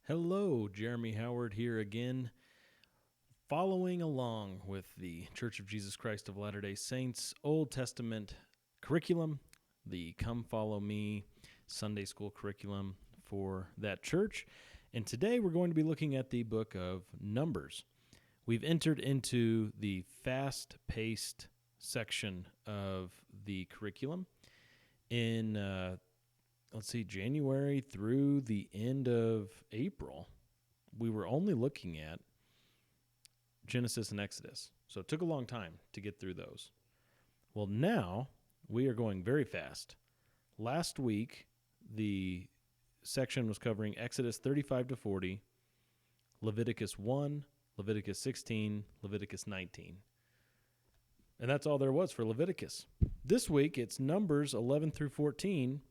Hello, Jeremy Howard here again, following along with the Church of Jesus Christ of Latter-day Saints Old Testament curriculum, the Come Follow Me Sunday school curriculum for that church. And today we're going to be looking at the book of Numbers. We've entered into the fast-paced section of the curriculum in January through the end of April. We were only looking at Genesis and Exodus. So it took a long time to get through those. Well, now we are going very fast. Last week, the section was covering Exodus 35 to 40, Leviticus 1, Leviticus 16, Leviticus 19. And that's all there was for Leviticus. This week, it's Numbers 11 through 14,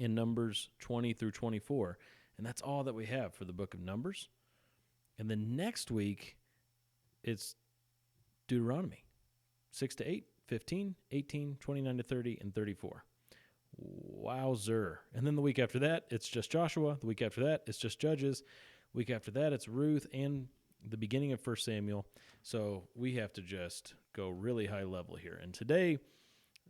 in Numbers 20 through 24. And that's all that we have for the book of Numbers. And then next week, it's Deuteronomy 6 to 8, 15, 18, 29 to 30, and 34. Wowzer. And then the week after that, it's just Joshua. The week after that, it's just Judges. The week after that, it's Ruth and the beginning of 1 Samuel. So we have to just go really high level here. And today,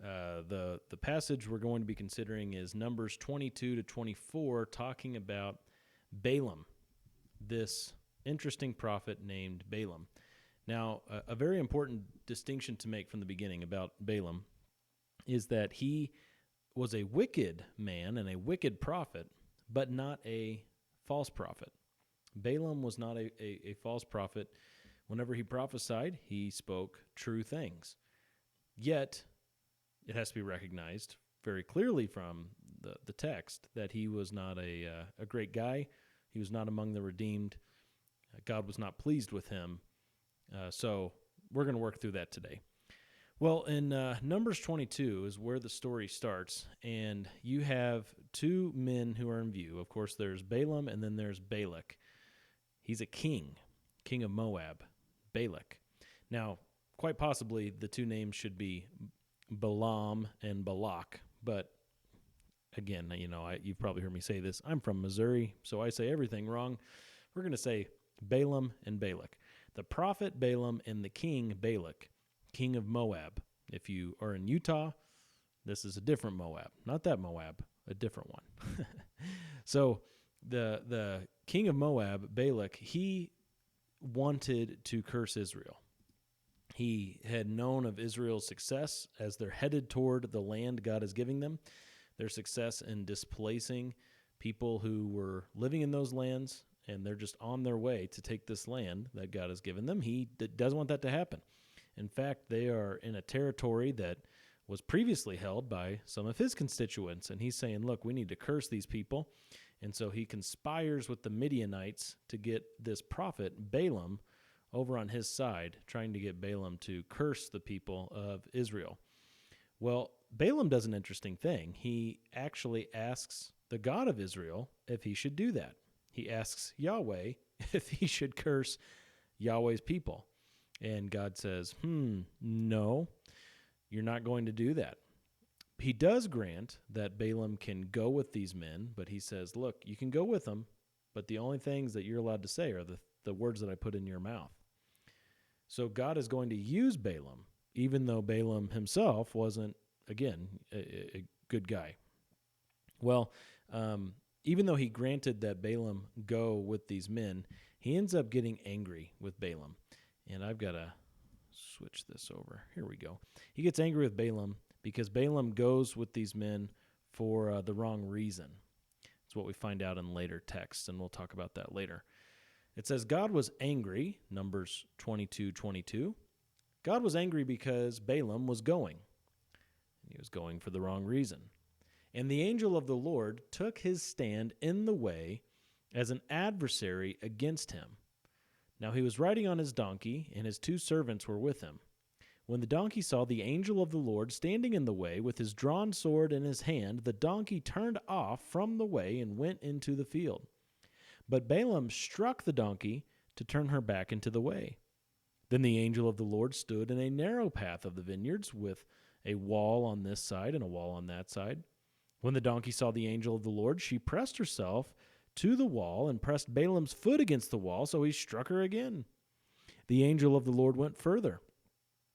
the passage we're going to be considering is Numbers 22 to 24, talking about Balaam, this interesting prophet named Balaam. Now, a very important distinction to make from the beginning about Balaam is that he was a wicked man and a wicked prophet, but not a false prophet. Balaam was not a false prophet. Whenever he prophesied, he spoke true things. Yet, it has to be recognized very clearly from the text that he was not a great guy. He was not among the redeemed. God was not pleased with him. So we're going to work through that today. Well, in Numbers 22 is where the story starts, and you have two men who are in view. Of course, there's Balaam, and then there's Balak. He's a king of Moab, Balak. Now, quite possibly the two names should be Balaam and Balak, but again, you've probably heard me say this. I'm from Missouri, so I say everything wrong. We're going to say Balaam and Balak. The prophet Balaam and the king Balak, king of Moab. If you are in Utah, this is a different Moab. Not that Moab, a different one. So the king of Moab, Balak, he wanted to curse Israel. He had known of Israel's success as they're headed toward the land God is giving them, their success in displacing people who were living in those lands, and they're just on their way to take this land that God has given them. He doesn't want that to happen. In fact, they are in a territory that was previously held by some of his constituents, and he's saying, look, we need to curse these people. And so he conspires with the Midianites to get this prophet, Balaam, over on his side, trying to get Balaam to curse the people of Israel. Well, Balaam does an interesting thing. He actually asks the God of Israel if he should do that. He asks Yahweh if he should curse Yahweh's people. And God says, no, you're not going to do that. He does grant that Balaam can go with these men, but he says, look, you can go with them, but the only things that you're allowed to say are the words that I put in your mouth. So God is going to use Balaam, even though Balaam himself wasn't, again, a good guy. Well, even though he granted that Balaam go with these men, he ends up getting angry with Balaam. And I've got to switch this over. Here we go. He gets angry with Balaam because Balaam goes with these men for the wrong reason. It's what we find out in later texts, and we'll talk about that later. It says God was angry, Numbers 22:22. God was angry because Balaam was going. He was going for the wrong reason. And the angel of the Lord took his stand in the way as an adversary against him. Now he was riding on his donkey, and his two servants were with him. When the donkey saw the angel of the Lord standing in the way with his drawn sword in his hand, the donkey turned off from the way and went into the field. But Balaam struck the donkey to turn her back into the way. Then the angel of the Lord stood in a narrow path of the vineyards with a wall on this side and a wall on that side. When the donkey saw the angel of the Lord, she pressed herself to the wall and pressed Balaam's foot against the wall, so he struck her again. The angel of the Lord went further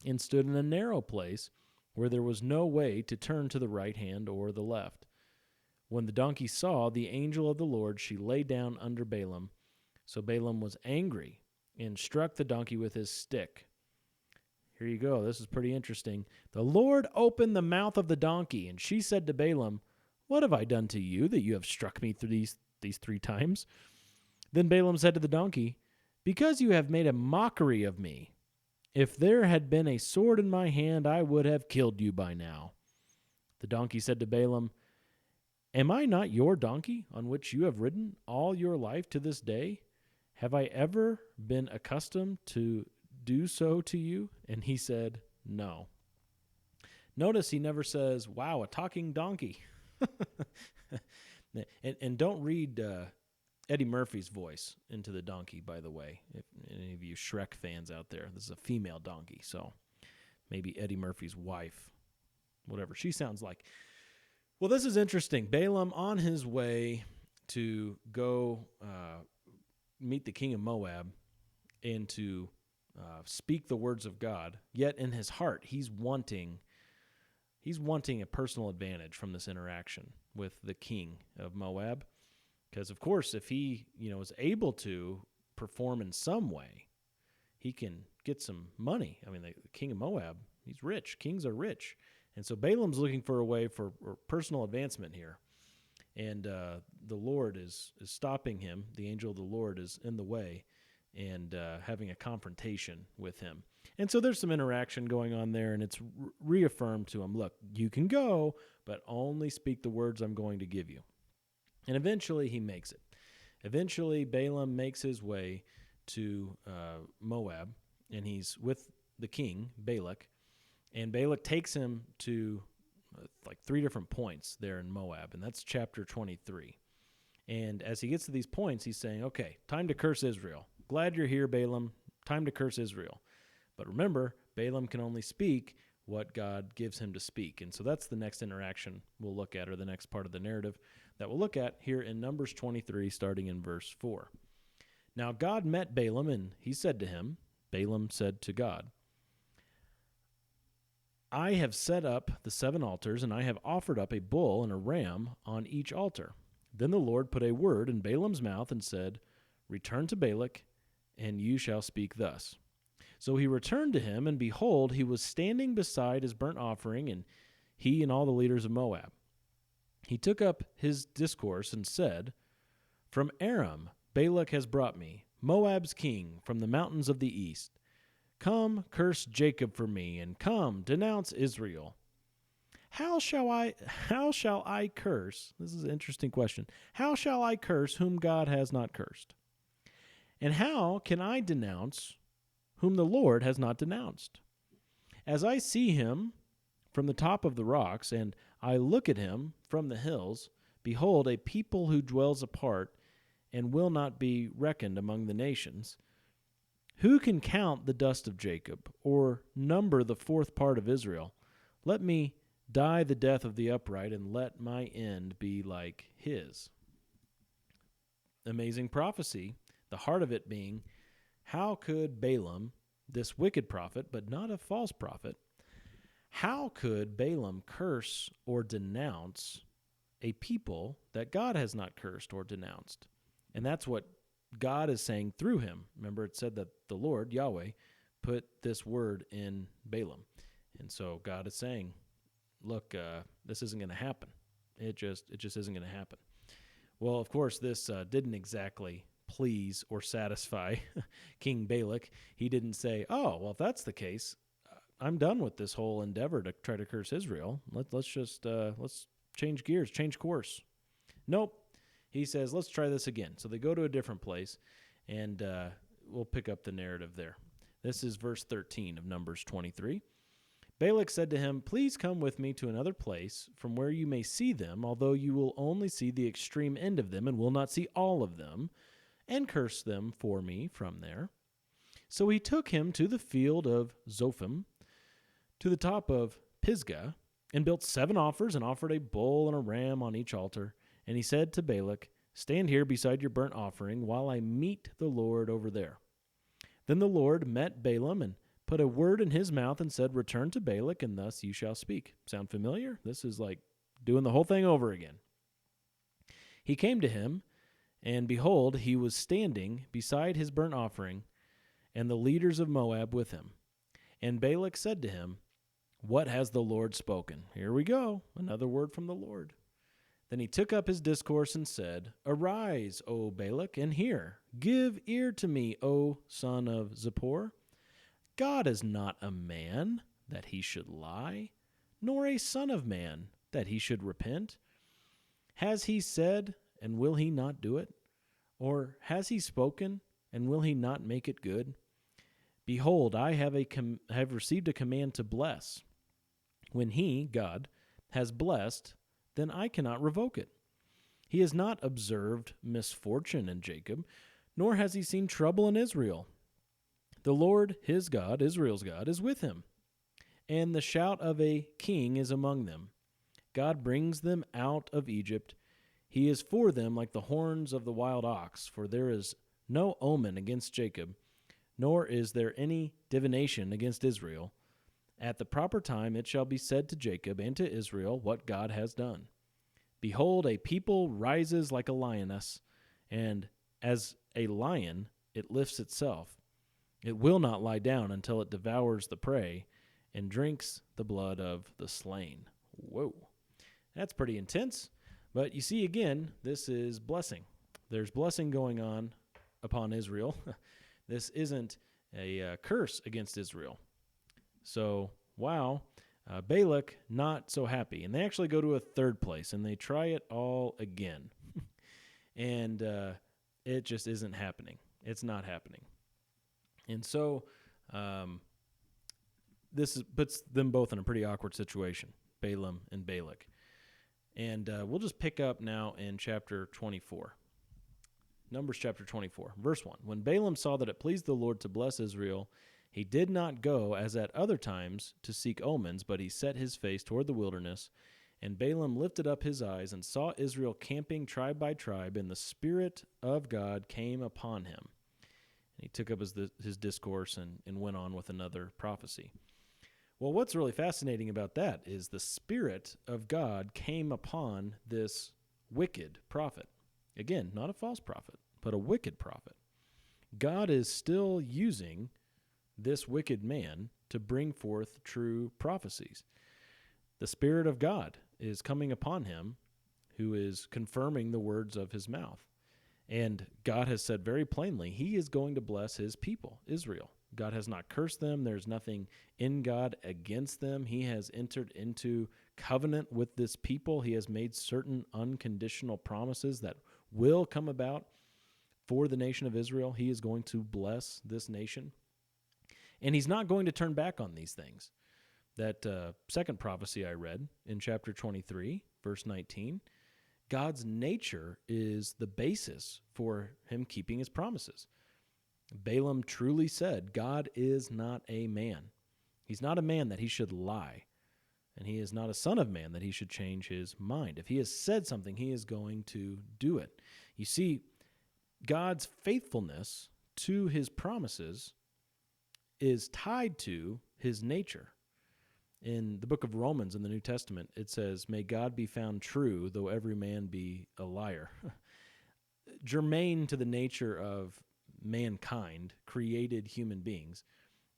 and stood in a narrow place where there was no way to turn to the right hand or the left. When the donkey saw the angel of the Lord, she lay down under Balaam. So Balaam was angry and struck the donkey with his stick. Here you go. This is pretty interesting. The Lord opened the mouth of the donkey, and she said to Balaam, "What have I done to you that you have struck me through these 3 times?" Then Balaam said to the donkey, "Because you have made a mockery of me. If there had been a sword in my hand, I would have killed you by now." The donkey said to Balaam, "Am I not your donkey on which you have ridden all your life to this day? Have I ever been accustomed to do so to you?" And he said, "No." Notice he never says, "Wow, a talking donkey." and don't read Eddie Murphy's voice into the donkey, by the way. If any of you Shrek fans out there, this is a female donkey, so maybe Eddie Murphy's wife, whatever she sounds like. Well, this is interesting. Balaam, on his way to go meet the king of Moab and to speak the words of God, yet in his heart he's wanting a personal advantage from this interaction with the king of Moab. Because, of course, if he is able to perform in some way, he can get some money. I mean, the king of Moab, he's rich. Kings are rich. And so Balaam's looking for a way for personal advancement here. And the Lord is stopping him. The angel of the Lord is in the way and having a confrontation with him. And so there's some interaction going on there, and it's reaffirmed to him, look, you can go, but only speak the words I'm going to give you. And eventually he makes it. Eventually Balaam makes his way to Moab, and he's with the king, Balak. And Balak takes him to like 3 different points there in Moab, and that's chapter 23. And as he gets to these points, he's saying, okay, time to curse Israel. Glad you're here, Balaam. Time to curse Israel. But remember, Balaam can only speak what God gives him to speak. And so that's the next interaction we'll look at, or the next part of the narrative that we'll look at here in Numbers 23, starting in verse 4. Now God met Balaam, and he said to him, Balaam said to God, "I have set up the 7 altars, and I have offered up a bull and a ram on each altar." Then the Lord put a word in Balaam's mouth and said, "Return to Balak, and you shall speak thus." So he returned to him, and behold, he was standing beside his burnt offering, and he and all the leaders of Moab. He took up his discourse and said, "From Aram Balak has brought me, Moab's king, from the mountains of the east. Come, curse Jacob for me, and come, denounce Israel. How shall I curse?" This is an interesting question. "How shall I curse whom God has not cursed? And how can I denounce whom the Lord has not denounced? As I see him from the top of the rocks, and I look at him from the hills, behold, a people who dwells apart and will not be reckoned among the nations. Who can count the dust of Jacob, or number the 4th part of Israel? Let me die the death of the upright, and let my end be like his." Amazing prophecy, the heart of it being, how could Balaam, this wicked prophet, but not a false prophet, how could Balaam curse or denounce a people that God has not cursed or denounced? And that's what God is saying through him. Remember, it said that the Lord, Yahweh, put this word in Balaam. And so God is saying, look, this isn't going to happen. It just isn't going to happen. Well, of course, this didn't exactly please or satisfy King Balak. He didn't say, "Oh, well, if that's the case, I'm done with this whole endeavor to try to curse Israel. Let's change gears, change course." Nope. He says, "Let's try this again." So they go to a different place, and we'll pick up the narrative there. This is verse 13 of Numbers 23. Balak said to him, "Please come with me to another place from where you may see them, although you will only see the extreme end of them and will not see all of them, and curse them for me from there." So he took him to the field of Zophim, to the top of Pisgah, and built 7 offers and offered a bull and a ram on each altar. And he said to Balak, Stand here beside your burnt offering while I meet the Lord over there." Then the Lord met Balaam and put a word in his mouth and said, "Return to Balak, and thus you shall speak." Sound familiar? This is like doing the whole thing over again. He came to him, and behold, he was standing beside his burnt offering, and the leaders of Moab with him. And Balak said to him, "What has the Lord spoken?" Here we go, another word from the Lord. Then he took up his discourse and said, "Arise, O Balak, and hear. Give ear to me, O son of Zippor. God is not a man that he should lie, nor a son of man that he should repent. Has he said, and will he not do it? Or has he spoken, and will he not make it good? Behold, I have received a command to bless. When he, God, has blessed, then I cannot revoke it. He has not observed misfortune in Jacob, nor has he seen trouble in Israel. The Lord, his God, Israel's God, is with him, and the shout of a king is among them. God brings them out of Egypt. He is for them like the horns of the wild ox, for there is no omen against Jacob, nor is there any divination against Israel. At the proper time it shall be said to Jacob and to Israel what God has done. Behold, a people rises like a lioness, and as a lion it lifts itself. It will not lie down until it devours the prey and drinks the blood of the slain. Whoa, that's pretty intense. But you see, again, this is blessing. There's blessing going on upon Israel. This isn't a curse against Israel. So, wow, Balak not so happy. And they actually go to a third place, and they try it all again. And it just isn't happening. It's not happening. And so this puts them both in a pretty awkward situation, Balaam and Balak. And we'll just pick up now in chapter 24. Numbers chapter 24, verse 1. When Balaam saw that it pleased the Lord to bless Israel, he did not go as at other times to seek omens, but he set his face toward the wilderness. And Balaam lifted up his eyes and saw Israel camping tribe by tribe, and the Spirit of God came upon him. And he took up his discourse and went on with another prophecy. Well, what's really fascinating about that is the Spirit of God came upon this wicked prophet. Again, not a false prophet, but a wicked prophet. God is still using this wicked man to bring forth true prophecies. The Spirit of God is coming upon him, who is confirming the words of his mouth. And God has said very plainly, he is going to bless his people, Israel. God has not cursed them. There's nothing in God against them. He has entered into covenant with this people. He has made certain unconditional promises that will come about for the nation of Israel. He is going to bless this nation. And he's not going to turn back on these things. That second prophecy I read in chapter 23, verse 19, God's nature is the basis for him keeping his promises. Balaam truly said, God is not a man. He's not a man that he should lie. And he is not a son of man that he should change his mind. If he has said something, he is going to do it. You see, God's faithfulness to his promises is tied to his nature. In the book of Romans in the New Testament, it says, "May God be found true, though every man be a liar." Germane to the nature of mankind, created human beings,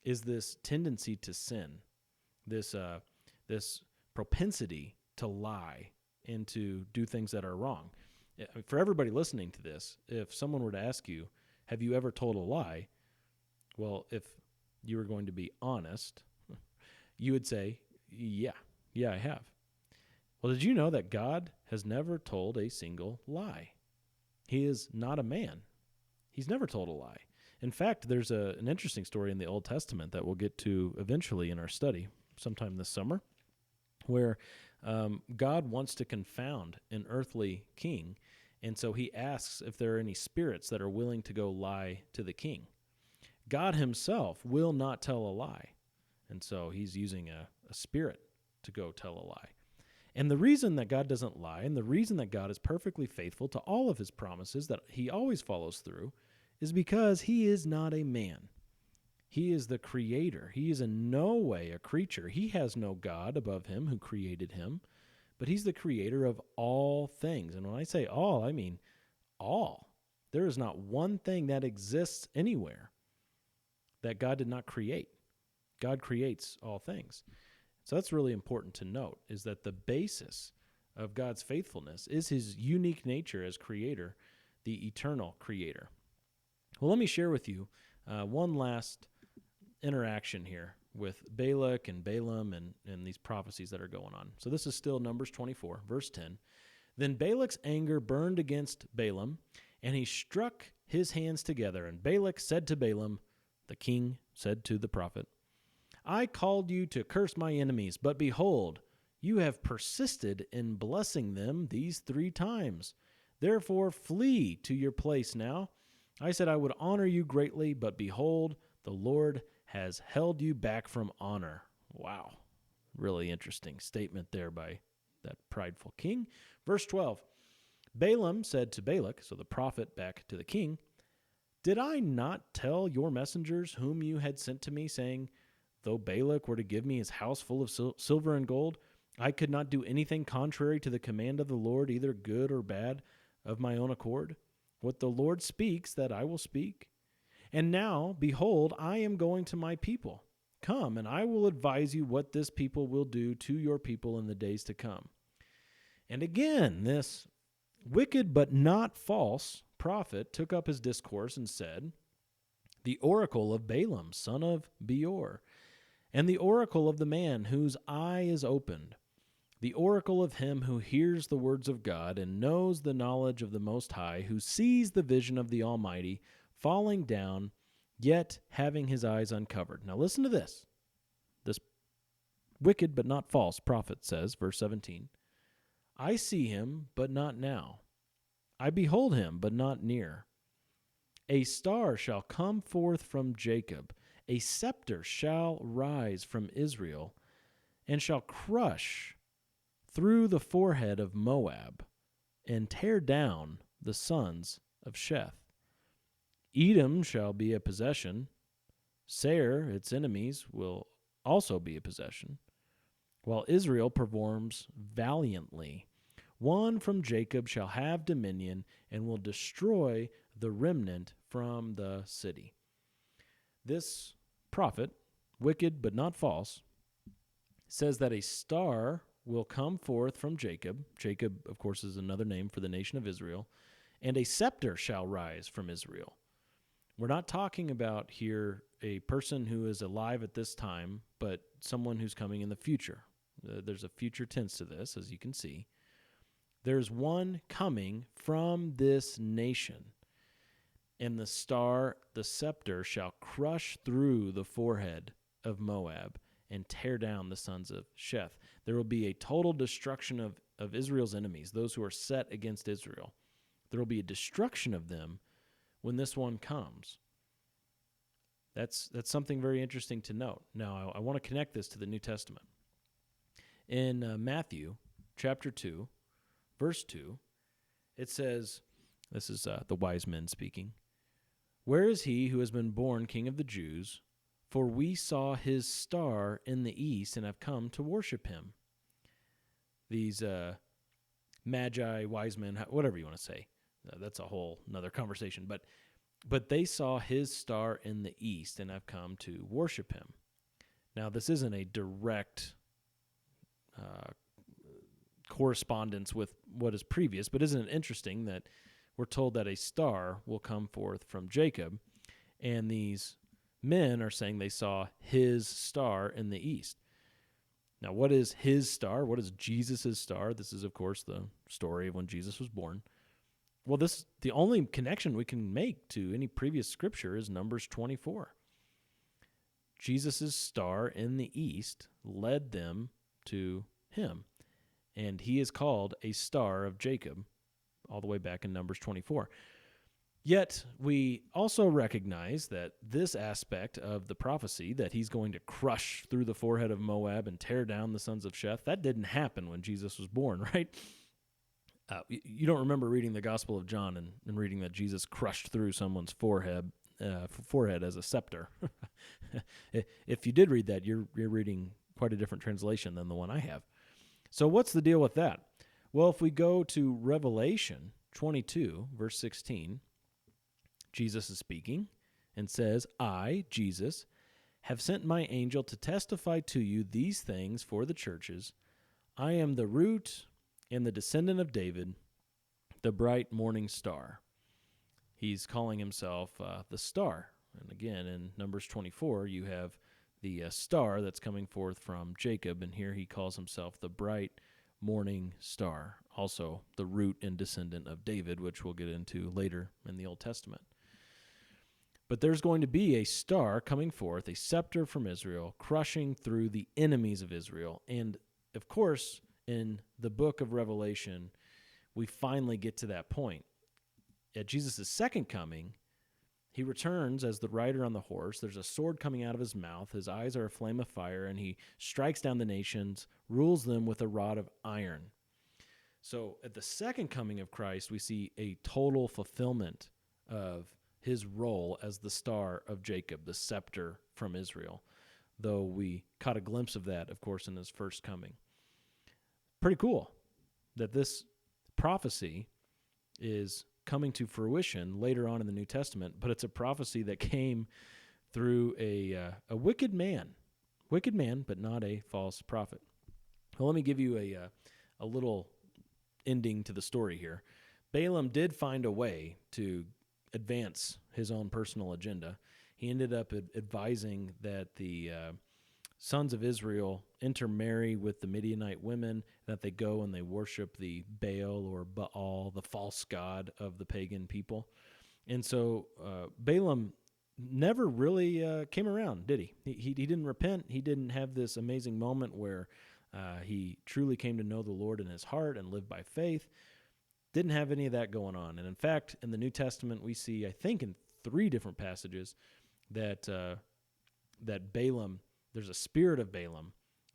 is this tendency to sin, this propensity to lie and to do things that are wrong. For everybody listening to this, if someone were to ask you, have you ever told a lie? Well, if you were going to be honest, you would say, yeah, I have. Well, did you know that God has never told a single lie? He is not a man. He's never told a lie. In fact, there's an interesting story in the Old Testament that we'll get to eventually in our study sometime this summer, where God wants to confound an earthly king, and so he asks if there are any spirits that are willing to go lie to the king. God himself will not tell a lie, and so he's using a spirit to go tell a lie. And the reason that God doesn't lie, and the reason that God is perfectly faithful to all of his promises that he always follows through, is because he is not a man. He is the creator. He is in no way a creature. He has no God above him who created him, but he's the creator of all things. And when I say all, I mean all. There is not one thing that exists anywhere that God did not create. God creates all things. So that's really important to note, is that the basis of God's faithfulness is his unique nature as creator, the eternal creator. Well, let me share with you one last interaction here with Balak and Balaam and these prophecies that are going on. So this is still Numbers 24, verse 10. Then Balak's anger burned against Balaam, and he struck his hands together. And Balak said to Balaam, the king said to the prophet, I called you to curse my enemies, but behold, you have persisted in blessing them these 3 times. Therefore flee to your place now. I said I would honor you greatly, but behold, the Lord has held you back from honor. Wow. Really interesting statement there by that prideful king. Verse 12, Balaam said to Balak, so the prophet back to the king, did I not tell your messengers whom you had sent to me, saying, though Balak were to give me his house full of silver and gold, I could not do anything contrary to the command of the Lord, either good or bad, of my own accord? What the Lord speaks, that I will speak. And now, behold, I am going to my people. Come, and I will advise you what this people will do to your people in the days to come. And again, this wicked but not false prophet took up his discourse and said, the oracle of Balaam, son of Beor, and the oracle of the man whose eye is opened, the oracle of him who hears the words of God and knows the knowledge of the Most High, who sees the vision of the Almighty falling down, yet having his eyes uncovered. Now listen to this. This wicked but not false prophet says, verse 17, I see him, but not now. I behold him, but not near. A star shall come forth from Jacob. A scepter shall rise from Israel, and shall crush through the forehead of Moab, and tear down the sons of Sheth. Edom shall be a possession. Seir, its enemies, will also be a possession, while Israel performs valiantly. One from Jacob shall have dominion, and will destroy the remnant from the city. This prophet, wicked but not false, says that a star will come forth from Jacob. Jacob, of course, is another name for the nation of Israel. And a scepter shall rise from Israel. We're not talking about here a person who is alive at this time, but someone who's coming in the future. There's a future tense to this, as you can see. There's one coming from this nation. And the star, the scepter, shall crush through the forehead of Moab and tear down the sons of Sheth. There will be a total destruction of Israel's enemies, those who are set against Israel. There will be a destruction of them when this one comes. That's something very interesting to note. Now, I want to connect this to the New Testament. In Matthew chapter 2, verse 2, it says, this is the wise men speaking, where is he who has been born King of the Jews? For we saw his star in the east and have come to worship him. These magi, wise men, whatever you want to say. That's a whole another conversation. But they saw his star in the east and have come to worship him. Now, this isn't a direct correspondence with what is previous, but isn't it interesting that we're told that a star will come forth from Jacob, and these men are saying they saw his star in the east. Now, what is his star? What is Jesus' star? This is, of course, the story of when Jesus was born. Well, the only connection we can make to any previous scripture is Numbers 24. Jesus' star in the east led them to him, and he is called a star of Jacob, all the way back in Numbers 24. Yet we also recognize that this aspect of the prophecy, that he's going to crush through the forehead of Moab and tear down the sons of Sheth, that didn't happen when Jesus was born, right? You don't remember reading the Gospel of John and reading that Jesus crushed through someone's forehead as a scepter. If you did read that, you're reading quite a different translation than the one I have. So what's the deal with that? Well, if we go to Revelation 22, verse 16, Jesus is speaking and says, I, Jesus, have sent my angel to testify to you these things for the churches. I am the root and the descendant of David, the bright morning star. He's calling himself the star. And again, in Numbers 24, you have the star that's coming forth from Jacob, and here he calls himself the bright morning star, also the root and descendant of David, which we'll get into later in the Old Testament. But there's going to be a star coming forth, a scepter from Israel, crushing through the enemies of Israel. And, of course, in the book of Revelation, we finally get to that point. At Jesus' second coming, he returns as the rider on the horse. There's a sword coming out of his mouth. His eyes are a flame of fire, and he strikes down the nations, rules them with a rod of iron. So at the second coming of Christ, we see a total fulfillment of his role as the star of Jacob, the scepter from Israel, though we caught a glimpse of that, of course, in his first coming. Pretty cool that this prophecy is coming to fruition later on in the New Testament, but it's a prophecy that came through a wicked man, but not a false prophet. Well, let me give you a little ending to the story here. Balaam did find a way to advance his own personal agenda. He ended up advising that the sons of Israel intermarry with the Midianite women, that they go and they worship the Baal or Baal, the false god of the pagan people. And so Balaam never really came around, did he? He didn't repent. He didn't have this amazing moment where he truly came to know the Lord in his heart and lived by faith. Didn't have any of that going on. And in fact, in the New Testament, we see, I think in 3 different passages, that Balaam, there's a spirit of Balaam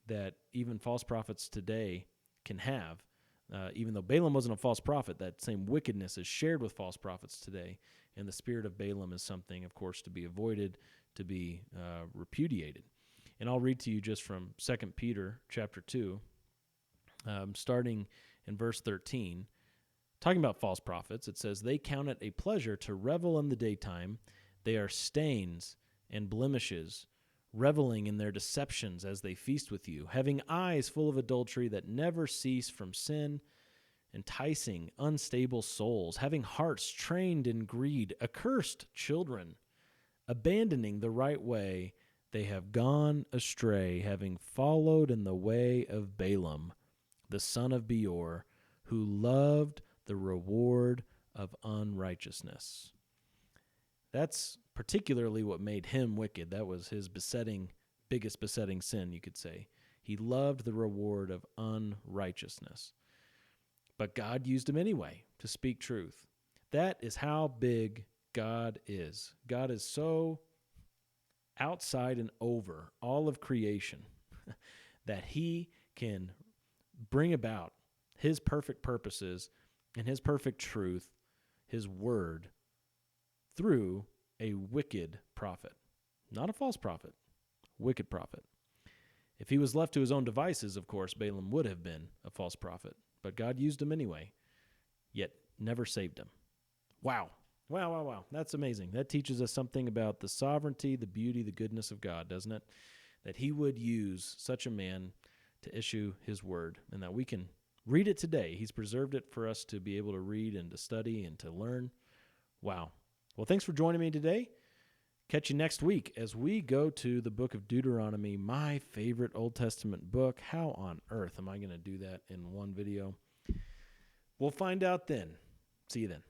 that even false prophets today can have. Even though Balaam wasn't a false prophet, that same wickedness is shared with false prophets today. And the spirit of Balaam is something, of course, to be avoided, to be repudiated. And I'll read to you just from 2 Peter chapter 2, starting in verse 13. Talking about false prophets, it says, they count it a pleasure to revel in the daytime. They are stains and blemishes, reveling in their deceptions as they feast with you, having eyes full of adultery that never cease from sin, enticing unstable souls, having hearts trained in greed, accursed children, abandoning the right way, they have gone astray, having followed in the way of Balaam, the son of Beor, who loved the reward of unrighteousness. That's particularly what made him wicked. That was his biggest besetting sin, you could say. He loved the reward of unrighteousness. But God used him anyway to speak truth. That is how big God is. God is so outside and over all of creation that he can bring about his perfect purposes and his perfect truth, his word, through a wicked prophet. Not a false prophet, wicked prophet. If he was left to his own devices, of course, Balaam would have been a false prophet. But God used him anyway, yet never saved him. Wow. Wow. That's amazing. That teaches us something about the sovereignty, the beauty, the goodness of God, doesn't it? That he would use such a man to issue his word, and that we can read it today. He's preserved it for us to be able to read and to study and to learn. Wow. Well, thanks for joining me today. Catch you next week as we go to the book of Deuteronomy, my favorite Old Testament book. How on earth am I going to do that in one video? We'll find out then. See you then.